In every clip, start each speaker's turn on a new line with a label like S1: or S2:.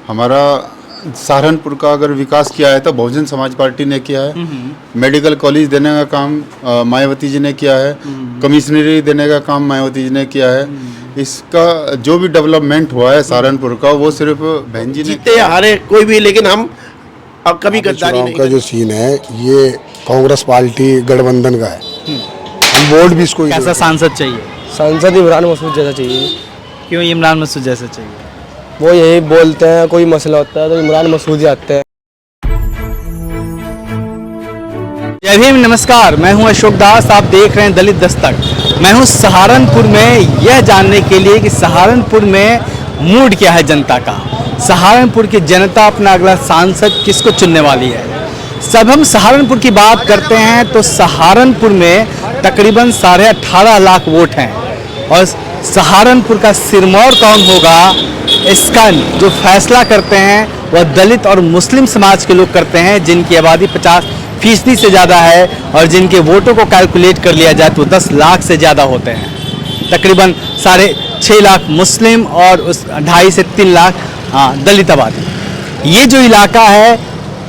S1: हमारा सहारनपुर का अगर विकास किया है तो बहुजन समाज पार्टी ने किया है। मेडिकल कॉलेज देने का काम मायावती जी ने किया है। कमिश्नरी देने का काम मायावती जी ने किया है। इसका जो भी डेवलपमेंट हुआ है सहारनपुर का वो सिर्फ बहन जी ने
S2: जीते हारे कोई भी, लेकिन हम अब कभी गद्दारी नहीं
S3: का जो सीन है ये कांग्रेस पार्टी गठबंधन का है। हम वोट भी इसको
S4: कैसा सांसद चाहिए?
S5: सांसद इमरान मसूद जैसा चाहिए।
S4: क्यों इमरान मसूद जैसा चाहिए?
S5: वो यही बोलते हैं, कोई मसला होता है तो इमरान मसूद ही आते हैं।
S4: जय भीम, नमस्कार। मैं हूं अशोक दास, आप देख रहे हैं दलित दस्तक। मैं हूं सहारनपुर में यह जानने के लिए कि सहारनपुर में मूड क्या है जनता का। सहारनपुर की जनता अपना अगला सांसद किसको चुनने वाली है। सब हम सहारनपुर की बात करते हैं तो सहारनपुर में तकरीबन 18.5 लाख वोट हैं और सहारनपुर का सिरमौर कौन होगा इसका जो फैसला करते हैं वह दलित और मुस्लिम समाज के लोग करते हैं, जिनकी आबादी 50% से ज़्यादा है और जिनके वोटों को कैलकुलेट कर लिया जाए तो 10 लाख से ज़्यादा होते हैं। तकरीबन 6.5 लाख मुस्लिम और उस 2.5 से 3 लाख दलित आबादी। ये जो इलाका है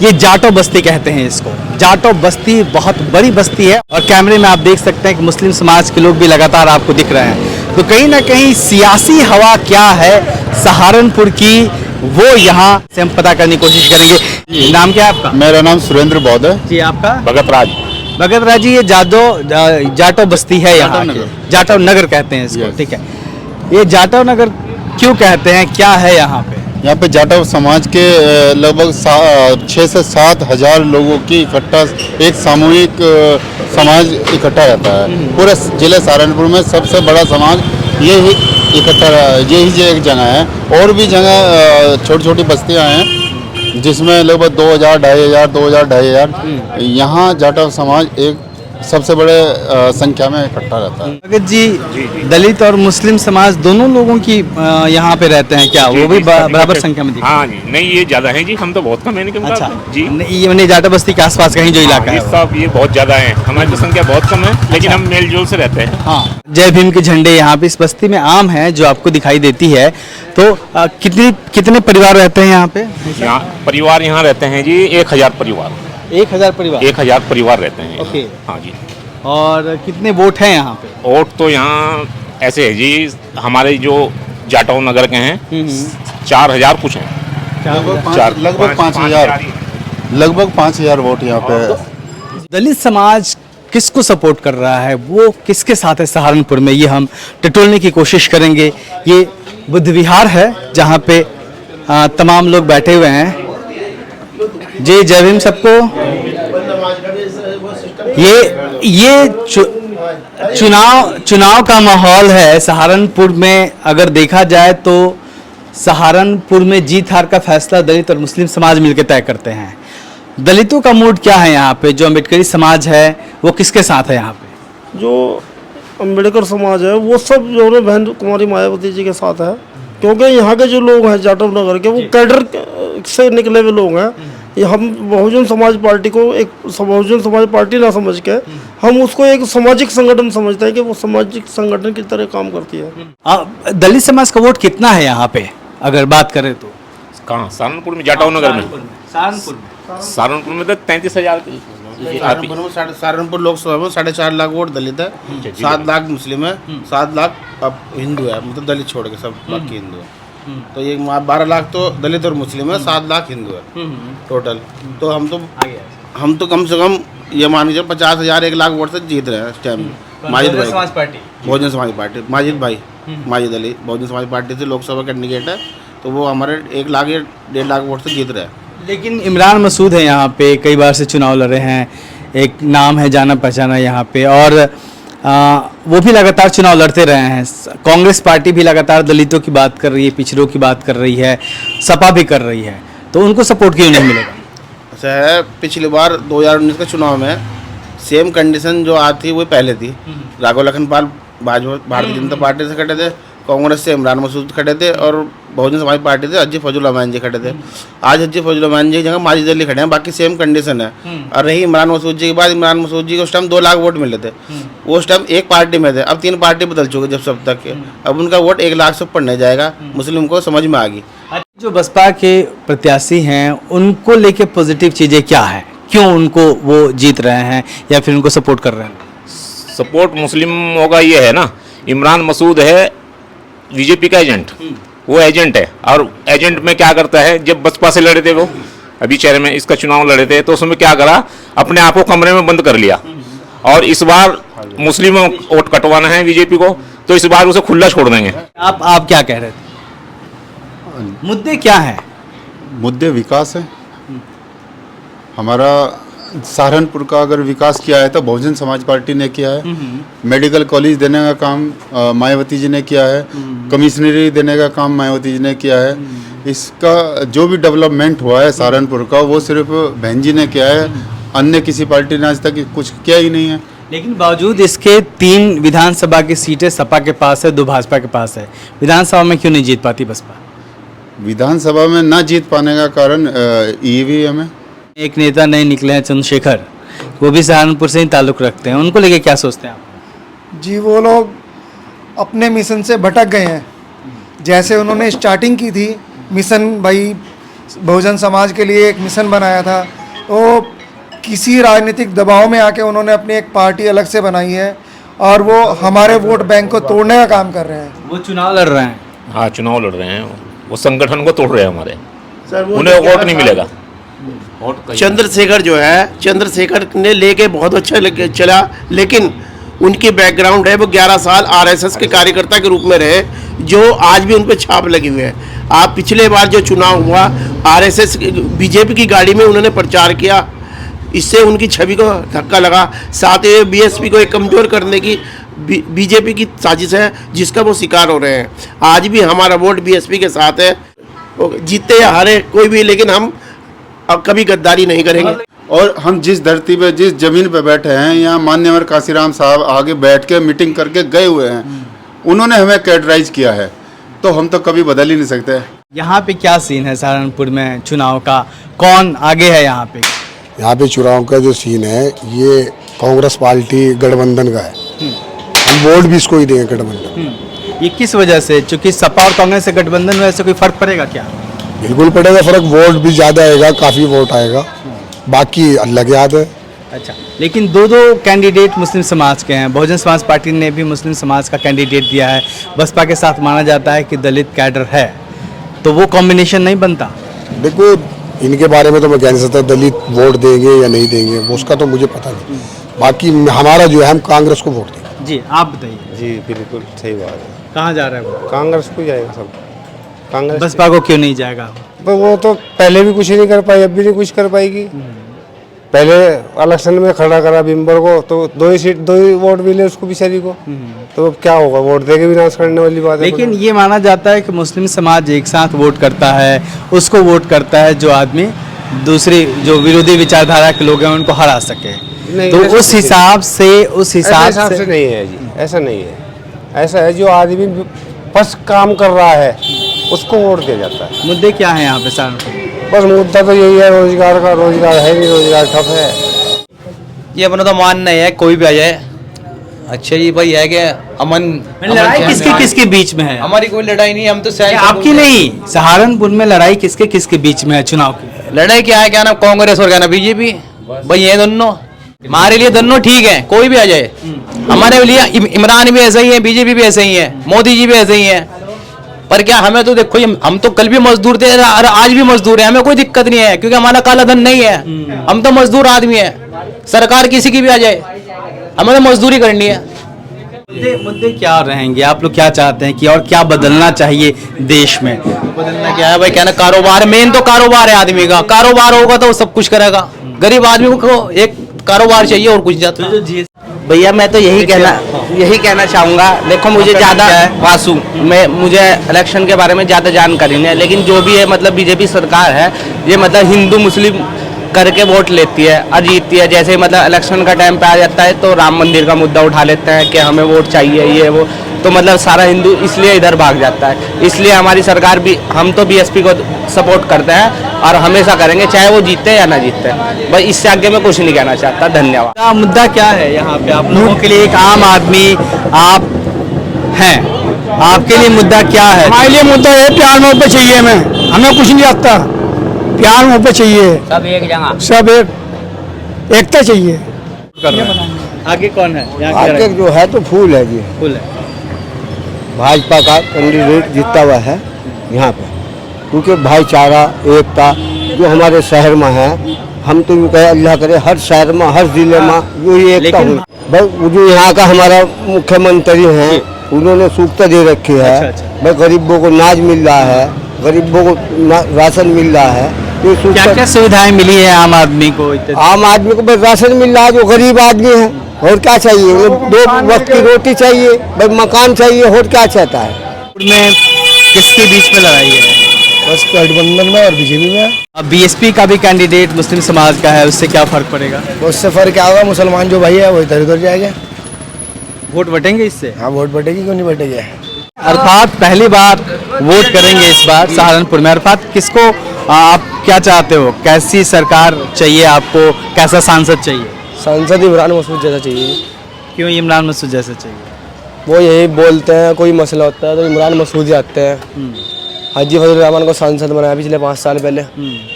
S4: ये जाटो बस्ती कहते हैं इसको। जाटो बस्ती बहुत बड़ी बस्ती है और कैमरे में आप देख सकते हैं कि मुस्लिम समाज के लोग भी लगातार आपको दिख रहे हैं। तो कहीं ना कहीं सियासी हवा क्या है सहारनपुर की वो यहाँ से हम पता करने की कोशिश करेंगे। नाम क्या है आपका?
S1: मेरा नाम सुरेंद्र बौद्ध है
S4: जी, आपका?
S2: भगत राज।
S4: भगत राज जी, ये जाटो बस्ती है यहाँ
S1: जाटो नगर।
S4: जाटो नगर कहते हैं इसको।
S1: Yes.
S4: ठीक है, ये जाटो नगर क्यों कहते हैं, क्या है यहाँ पे?
S1: यहाँ पे जाटव समाज के लगभग 6 से 7 हजार लोगों की इकट्ठा एक सामूहिक समाज इकट्ठा रहता है। पूरे जिले सहारनपुर में सबसे बड़ा समाज यही इकट्ठा, यही एक जगह है। और भी जगह छोटी छोटी बस्तियां हैं जिसमें लगभग 2000, 2500 यहाँ जाटव समाज एक सबसे बड़े संख्या में इकट्ठा रहता है।
S4: भगत जी, दलित और मुस्लिम समाज दोनों लोगों की यहाँ पे रहते हैं क्या? वो भी बराबर संख्या में दिखते हैं?
S6: हाँ जी, नहीं ये ज्यादा है जी, हम तो बहुत कम है इनके
S4: अच्छा
S6: मुकाबले जी।
S4: ये मैंने जाटा बस्ती के आसपास कहीं जो इलाका है
S6: सब ये बहुत ज्यादा है, हमारी तो संख्या बहुत कम है लेकिन हम मेल जोल से रहते हैं।
S4: हाँ, जय भीम के झंडे यहाँ पे इस बस्ती में आम है जो आपको दिखाई देती है। तो कितने परिवार रहते हैं यहाँ पे?
S6: यहाँ परिवार यहाँ रहते हैं जी 1000 परिवार।
S4: 1000 परिवार?
S6: 1000 परिवार रहते हैं।
S4: ओके।
S6: हाँ जी।
S4: और कितने वोट हैं यहाँ पे?
S6: वोट तो यहाँ ऐसे है जी, हमारे जो जाटव नगर के हैं 4000 कुछ हैं।
S1: लगभग 5000 वोट यहाँ पे।
S4: दलित समाज किसको सपोर्ट कर रहा है, वो किसके साथ है सहारनपुर में, ये हम टटोलने की कोशिश करेंगे। ये बुद्ध विहार है जहाँ पे तमाम लोग बैठे हुए हैं। जी, जय भीम सबको। ये चुनाव का माहौल है सहारनपुर में। अगर देखा जाए तो सहारनपुर में जीत हार का फैसला दलित और मुस्लिम समाज मिलकर तय करते हैं। दलितों का मूड क्या है यहाँ पे? जो अम्बेडकरी समाज है वो किसके साथ है यहाँ पे?
S2: जो अम्बेडकर समाज है वो सब जो है बहन कुमारी मायावती जी के साथ है, क्योंकि यहाँ के जो लोग हैं जाटव नगर के वो कैडर से निकले हुए लोग हैं। ये हम बहुजन समाज पार्टी को एक बहुजन समाज पार्टी ना समझ के हम उसको एक सामाजिक संगठन समझते हैं कि वो सामाजिक संगठन की तरह काम करती है।
S4: दलित समाज का वोट कितना है यहाँ पे अगर बात करें तो?
S6: कहाँ? सहारनपुर में, जाटव नगर में? सहारनपुर में तो 33,000
S7: सहारनपुर लोकसभा में 4.5 लाख वोट दलित है, 7 लाख मुस्लिम है, 7 लाख अब हिंदू है, मतलब दलित छोड़ के सब बाकी हिंदू है। तो ये 12 लाख तो दलित और मुस्लिम है, 7 लाख हिंदू है टोटल। तो हम तो कम से कम ये मान लीजिए 50,000 1 लाख वोट से जीत रहे हैं इस टाइम। माजिद भाई, बहुजन समाज पार्टी, माजिद भाई, माजिद अली बहुजन समाज पार्टी से लोकसभा कैंडिडेट है, तो वो हमारे 1 लाख या 1.5 लाख वोट से जीत रहे हैं।
S4: लेकिन इमरान मसूद है यहाँ पे, कई बार से चुनाव लड़ रहे हैं, एक नाम है जाना पहचाना यहाँ पे, और वो भी लगातार चुनाव लड़ते रहे हैं। कांग्रेस पार्टी भी लगातार दलितों की बात कर रही है, पिछड़ों की बात कर रही है, सपा भी कर रही है, तो उनको सपोर्ट क्यों नहीं मिलेगा?
S7: ऐसा है, पिछली बार 2019 के चुनाव में सेम कंडीशन जो आती वो पहले थी। राघव लखनपाल भारतीय जनता पार्टी से खड़े थे, कांग्रेस से इमरान मसूद खड़े थे और बहुजन समाज पार्टी से हज्जी फजल रहमान जी खड़े थे। आज हज्जी फजल रहमान जी की जगह माजिद अली खड़े हैं, बाकी सेम कंडीशन है। और रही इमरान मसूद जी के बाद, इमरान मसूद जी को उस टाइम 2 लाख वोट मिले थे, वो उस टाइम एक पार्टी में थे। अब 3 पार्टी बदल चुके जब सब तक के, अब उनका वोट 1 लाख से ऊपर नहीं जाएगा, मुस्लिम को समझ में आ गई।
S4: जो बसपा के प्रत्याशी हैं उनको लेके पॉजिटिव चीज़ें क्या है, क्यों उनको वो जीत रहे हैं या फिर उनको सपोर्ट कर रहे हैं?
S6: सपोर्ट मुस्लिमों का ये है ना, इमरान मसूद है बीजेपी का एजेंट, वो एजेंट है। और एजेंट में क्या करता है, जब बसपा से लड़े थे वो अभी चेहरे में इसका चुनाव लड़े थे, तो उसमें क्या करा, अपने आप को कमरे में बंद कर लिया। और इस बार मुस्लिमों वोट कटवाना है बीजेपी को, तो इस बार उसे खुला छोड़ देंगे।
S4: आप क्या कह रहे थे? मुद्दे क्या हैं?
S1: मुद्दे विकास है। हमारा सहारनपुर का अगर विकास किया है तो बहुजन समाज पार्टी ने किया है। मेडिकल कॉलेज देने का काम मायावती जी ने किया है। कमिश्नरी देने का काम मायावती जी ने किया है। इसका जो भी डेवलपमेंट हुआ है सहारनपुर का, वो सिर्फ बहन जी ने किया है, अन्य किसी पार्टी ने आज तक कुछ किया ही नहीं है।
S4: लेकिन बावजूद इसके 3 विधानसभा की सीटें सपा के पास है, 2 भाजपा के पास है, विधानसभा में क्यों नहीं जीत पाती बसपा?
S1: विधानसभा में ना जीत पाने का कारण ईवीएम है।
S4: एक नेता नए निकले हैं चंद्रशेखर, वो भी सहारनपुर से ही ताल्लुक रखते हैं, उनको लेके क्या सोचते हैं आप?
S8: जी वो लोग अपने मिशन से भटक गए हैं। जैसे उन्होंने स्टार्टिंग की थी मिशन, भाई बहुजन समाज के लिए एक मिशन बनाया था, तो किसी राजनीतिक दबाव में आके उन्होंने अपनी एक पार्टी अलग से बनाई है और वो हमारे वोट बैंक को तोड़ने का काम कर रहे हैं।
S4: वो चुनाव लड़ रहे हैं।
S6: हाँ, चुनाव लड़ रहे हैं, वो संगठन को तोड़ रहे हैं हमारे,
S7: सर वो
S6: उन्हें वोट नहीं मिलेगा।
S9: चंद्रशेखर जो है, चंद्रशेखर ने लेके बहुत अच्छा चला, लेकिन उनकी बैकग्राउंड है, वो 11 साल आरएसएस के कार्यकर्ता के रूप में रहे, जो आज भी उन पर छाप लगी हुई है। आप पिछले बार जो चुनाव हुआ, आरएसएस बीजेपी की गाड़ी में उन्होंने प्रचार किया, इससे उनकी छवि को धक्का लगा। साथ ही बीएसपी को एक कमज़ोर करने की बीजेपी की साजिश है, जिसका वो शिकार हो रहे हैं। आज भी हमारा वोट बीएसपी के साथ है, जीते या हारे कोई भी, लेकिन हम अब कभी गद्दारी नहीं करेंगे।
S1: और हम जिस धरती पे, जिस जमीन पे बैठे हैं, यहाँ मान्यवर काशीराम साहब आगे बैठ के मीटिंग करके गए हुए हैं, उन्होंने हमें कैटराइज किया है, तो हम तो कभी बदल ही नहीं सकते।
S4: यहाँ पे क्या सीन है सहारनपुर में चुनाव का, कौन आगे है यहाँ पे?
S3: यहाँ पे चुनाव का जो सीन है, ये कांग्रेस पार्टी गठबंधन का है। हम वोट भी इसको ही देंगे, गठबंधन।
S4: ये किस वजह से? चूंकि सपा और कांग्रेस से गठबंधन में ऐसे कोई फर्क पड़ेगा क्या?
S3: बिल्कुल पड़ेगा फर्क, वोट भी ज़्यादा आएगा, काफ़ी वोट आएगा, बाकी अल्लाह के हाथ है।
S4: अच्छा, लेकिन 2 कैंडिडेट मुस्लिम समाज के हैं। बहुजन समाज पार्टी ने भी मुस्लिम समाज का कैंडिडेट दिया है, बसपा के साथ माना जाता है कि दलित कैडर है, तो वो कॉम्बिनेशन नहीं बनता।
S3: देखो, इनके बारे में तो मैं कह नहीं सकता दलित वोट देंगे या नहीं देंगे, वो उसका तो मुझे पता नहीं। बाकी हमारा जो है, हम कांग्रेस को वोट देंगे।
S4: जी, आप बताइए।
S5: जी बिल्कुल सही बात है।
S4: कहाँ जा रहा है वो?
S5: कांग्रेस को जाएगा सब, कांग्रेस।
S4: बसपा को क्यों नहीं जाएगा?
S5: तो वो तो पहले भी कुछ नहीं कर पाई, अब भी नहीं कुछ कर पाएगी। पहले इलेक्शन में खड़ा करा बिम्बर को, तो 2 ही वोट मिले उसको बेचारी को, तो अब क्या होगा, वोट देके विनाश करने वाली बात है।
S4: लेकिन ये माना जाता है कि मुस्लिम समाज एक साथ वोट करता है, उसको वोट करता है जो आदमी दूसरी जो विरोधी विचारधारा के लोग हैं उनको हरा सके। तो उस हिसाब से
S5: नहीं है जी, ऐसा नहीं है। ऐसा है जो आदमी बस काम कर रहा है उसको वोट दिया जाता है।
S4: मुद्दे क्या हैं यहाँ पे सहारनपुर?
S5: बस मुद्दा तो यही है, रोजगार का। रोजगार है नहीं, रोजगार ठप है।
S10: ये अपना तो मानना है, कोई भी आ जाए। अच्छा जी भाई है कि अमन
S4: लड़ाई किसके बीच में है?
S10: हमारी कोई लड़ाई नहीं, हम तो
S4: आपकी नहीं, सहारनपुर में लड़ाई किसके बीच में है चुनाव की?
S10: लड़ाई क्या है, क्या ना कांग्रेस और क्या ना बीजेपी, भाई ये दोनों हमारे लिए दोनों ठीक है, कोई भी आ जाए। हमारे लिए इमरान भी ऐसा ही है, बीजेपी भी ऐसे ही है, मोदी जी भी ऐसे ही है। पर क्या हमें तो देखो, हम तो कल भी मजदूर थे और आज भी मजदूर है, हमें कोई दिक्कत नहीं है, क्योंकि हमारा काला धन नहीं है। हम तो मजदूर आदमी है, सरकार किसी की भी आ जाए, हमें तो मजदूरी करनी है।
S4: मुद्दे क्या रहेंगे? आप लोग क्या चाहते हैं कि और क्या बदलना चाहिए देश में?
S10: बदलना क्या है भाई, क्या ना, कारोबार मेन तो कारोबार है आदमी का। कारोबार होगा तो वो सब कुछ करेगा। गरीब आदमी को एक कारोबार चाहिए और कुछ जाता है।
S9: भैया मैं तो यही कहना चाहूँगा, देखो मुझे ज़्यादा वासु मुझे इलेक्शन के बारे में ज़्यादा जानकारी नहीं है, लेकिन जो भी है मतलब बीजेपी सरकार है, ये मतलब हिंदू मुस्लिम करके वोट लेती है और जीतती है। जैसे मतलब इलेक्शन का टाइम पे आ जाता है तो राम मंदिर का मुद्दा उठा लेते हैं कि हमें वोट चाहिए, ये वो, तो मतलब सारा हिंदू इसलिए इधर भाग जाता है। इसलिए हमारी सरकार भी, हम तो बीएसपी को सपोर्ट करते हैं और हमेशा करेंगे, चाहे वो जीते या ना जीते। बस इससे आगे मैं कुछ नहीं कहना चाहता। धन्यवाद।
S4: मुद्दा क्या है यहाँ पे? आप लोगों के लिए एक आम आदमी आप हैं, आपके लिए मुद्दा क्या है?
S2: हमारे लिए मुद्दा है प्यार मोहब्बत चाहिए, हमें कुछ नहीं आता, प्यार मोहब्बत चाहिए,
S10: सब एक जगह।
S2: सब एकता चाहिए।
S4: आगे कौन है यहाँ की
S5: आगे
S4: लड़ाई?
S5: जो है तो फूल है जी,
S4: फुल है।
S5: भाजपा का कैंडिडेट जीता हुआ है यहाँ पे, क्योंकि भाईचारा एकता जो हमारे शहर में है, हम तो यूँ कहे अल्लाह करे हर शहर में हर जिले में यही एकता
S4: लेकिन-
S5: हुई। भाई वो जो यहाँ का हमारा मुख्यमंत्री हैं, उन्होंने सूखता दे रखी है।
S4: अच्छा।
S5: भाई गरीबों को नाज मिल रहा है, गरीबों को राशन मिल रहा है। ये
S4: क्या
S5: सूखता
S4: क्या सुविधाएं मिली है आम आदमी को?
S5: आम आदमी को बस राशन मिल रहा है, जो गरीब आदमी है, और क्या चाहिए? उन्हें 2 वक्त की रोटी चाहिए, भाई मकान चाहिए, और क्या चाहता है?
S4: में किसके बीच में लड़ाई है?
S5: बस गठबंधन में और बीजेपी में।
S4: अब बीएसपी का भी कैंडिडेट मुस्लिम समाज का है, उससे क्या फर्क पड़ेगा?
S5: उससे फर्क क्या होगा? मुसलमान जो भाई है वो इधर उधर जाएगा।
S4: वोट बटेंगे इससे?
S5: हाँ, वोट बटेगी, क्यों नहीं बटेगी?
S4: अर्थात पहली बार वोट करेंगे इस बार सहारनपुर में। अर्थात किसको आप क्या चाहते हो? कैसी सरकार चाहिए आपको? कैसा सांसद चाहिए?
S5: सांसद इमरान मसूद जैसा चाहिए।
S4: क्यों इमरान मसूद जैसा चाहिए?
S5: वो यही बोलते हैं, कोई मसला होता है तो इमरान मसूद ही आते हैं। हाजी फजल रहमान को सांसद बनाया पिछले 5 साल पहले।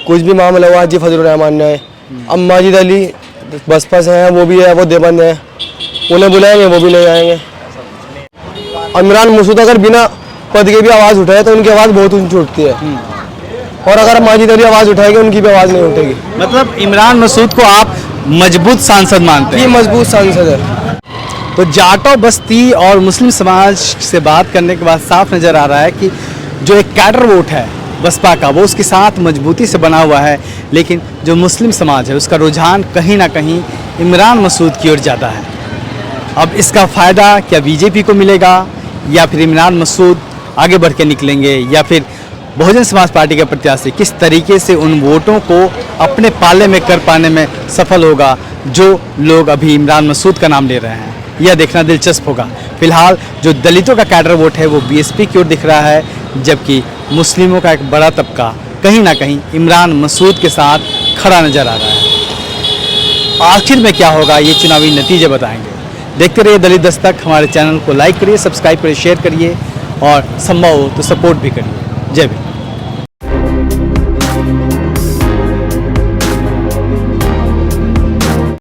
S5: कुछ भी मामला हुआ हाजी फजल रहमान ने। अब माजिद अली बसपा से हैं, वो भी है, वो देवबंद है, उन्हें बुलाएंगे वो भी नहीं आएंगे। इमरान मसूद अगर बिना पद के भी आवाज़ उठाए तो उनकी आवाज़ बहुत ऊंची उठती है, और अगर माजिद अली आवाज़ उठाएंगे उनकी भी आवाज़ नहीं उठेगी।
S4: मतलब इमरान मसूद को आप मजबूत सांसद मानते
S5: ये
S4: हैं?
S5: मजबूत सांसद है।
S4: तो जाटो बस्ती और मुस्लिम समाज से बात करने के बाद साफ नज़र आ रहा है कि जो एक कैडर वोट है बसपा का, वो उसके साथ मजबूती से बना हुआ है, लेकिन जो मुस्लिम समाज है उसका रुझान कहीं ना कहीं इमरान मसूद की ओर ज़्यादा है। अब इसका फ़ायदा क्या बीजेपी को मिलेगा, या फिर इमरान मसूद आगे बढ़ के निकलेंगे, या फिर बहुजन समाज पार्टी के प्रत्याशी किस तरीके से उन वोटों को अपने पाले में कर पाने में सफल होगा जो लोग अभी इमरान मसूद का नाम ले रहे हैं? यह देखना दिलचस्प होगा। फिलहाल जो दलितों का कैडर वोट है वो बीएसपी की ओर दिख रहा है, जबकि मुस्लिमों का एक बड़ा तबका कहीं ना कहीं इमरान मसूद के साथ खड़ा नजर आ रहा है। आखिर में क्या होगा ये चुनावी नतीजे बताएंगे। देखते रहिए दलित दस्तक। हमारे चैनल को लाइक करिए, सब्सक्राइब करिए, शेयर करिए, और संभव हो तो सपोर्ट भी करिए। जय भीम।